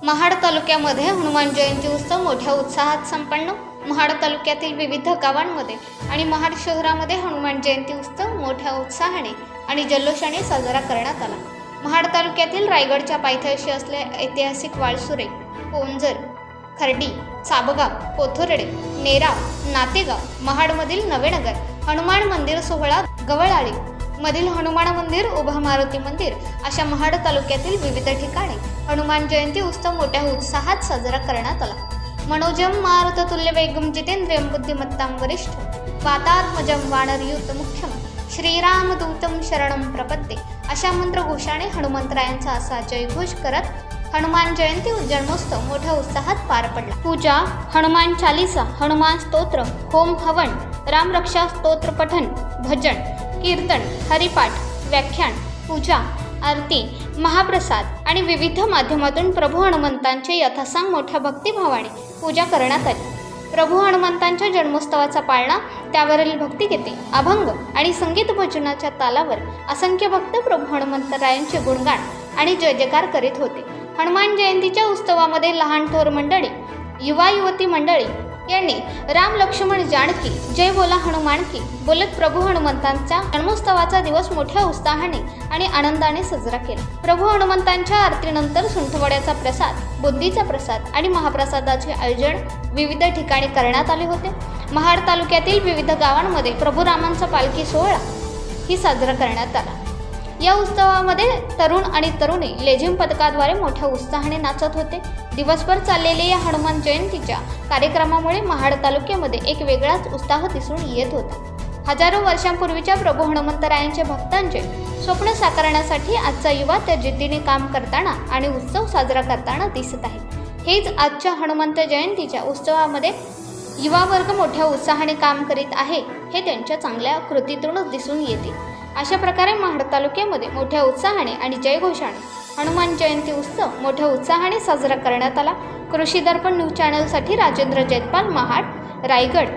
महाड तालुक्यामध्ये हनुमान जयंती उत्सव मोठ्या उत्साहात संपन्न। महाड तालुक्यातील विविध गावांमध्ये आणि महाड शहरामध्ये हनुमान जयंती उत्सव मोठ्या उत्साहाने आणि जल्लोषाने साजरा करण्यात आला। महाड तालुक्यातील रायगडच्या पायथ्याशी असलेल्या ऐतिहासिक वाळसुरे, पोंजर, खर्डी, साबगाव, पोथुर्डे, नेरा, नातेगाव, महाडमधील नवेनगर, हनुमान मंदिर सोहळा, गवळाळी मधील हनुमान मंदिर, उभा मारुती मंदिर अशा महाड तालुक्यातील विविध ठिकाणी हनुमान जयंती उत्सव मोठ्या उत्साहात साजरा करण्यात आला। मनोजम मारुततुल्य वेगम जितेंद्रियम बुद्धिमत्तां वरिष्ठ वातात्मजम वानरयुत मुख्यम श्रीरामदूतम शरणम प्रपद्ये अशा मंत्रघोषाने हनुमंतरायांचा असा जयघोष करत हनुमान जयंती जन्मोत्सव मोठ्या उत्साहात पार पडला। पूजा, हनुमान चालीसा, हनुमान स्तोत्र, होम हवन, रामरक्षा स्तोत्र पठण, भजन, कीर्तन, हरिपाठ, व्याख्यान, पूजा, आरती, महाप्रसाद आणि विविध माध्यमातून प्रभू हनुमंतांचे यथासांग मोठ्या भक्तिभावाने पूजा करण्यात आली। प्रभू हनुमंतांच्या जन्मोत्सवाचा पाळणा, त्यावरील भक्तिगीते, अभंग आणि संगीत भजनाच्या तालावर असंख्य भक्त प्रभू हनुमंतरायांचे गुणगान आणि जय जयकार करीत होते। हनुमान जयंतीच्या उत्सवामध्ये लहान थोर मंडळी, युवा युवती मंडळी यांनी राम लक्ष्मण जानकी जय बोला हनुमान की बोलत प्रभू हनुमंतांचा जन्मोत्सवाचा दिवस मोठ्या उत्साहाने आणि आनंदाने साजरा केला। प्रभू हनुमंतांच्या आरतीनंतर सुंठवड्याचा प्रसाद, बुंदीचा प्रसाद आणि महाप्रसादाचे आयोजन विविध ठिकाणी करण्यात आले होते। महाड तालुक्यातील विविध गावांमध्ये प्रभू रामांचा पालखी सोहळा ही साजरा करण्यात आला। या उत्सवामध्ये तरुण आणि तरुणी लेझिम पथकाद्वारे मोठ्या उत्साहाने नाचत होते। दिवसभर चाललेल्या या हनुमान जयंतीच्या कार्यक्रमामुळे महाड तालुक्यामध्ये एक वेगळाच उत्साह दिसून येत होता। हजारो वर्षांपूर्वीच्या प्रभू हनुमंतरायांच्या भक्तांचे स्वप्न साकारण्यासाठी आजचा युवा त्या जिद्दीने काम करताना आणि उत्सव साजरा करताना दिसत आहे। हेच आजच्या हनुमंत जयंतीच्या उत्सवामध्ये युवा वर्ग मोठ्या उत्साहाने काम करीत आहे, हे त्यांच्या चांगल्या कृतीतूनच दिसून येते। अशा प्रकारे महाड तालुक्यामध्ये मोठ्या उत्साहाने आणि जयघोषाने हनुमान जयंती उत्सव मोठ्या उत्साहाने साजरा करण्यात आला। कृषी दर्पण न्यूज चॅनलसाठी राजेंद्र जैतपाल, महाड, रायगड।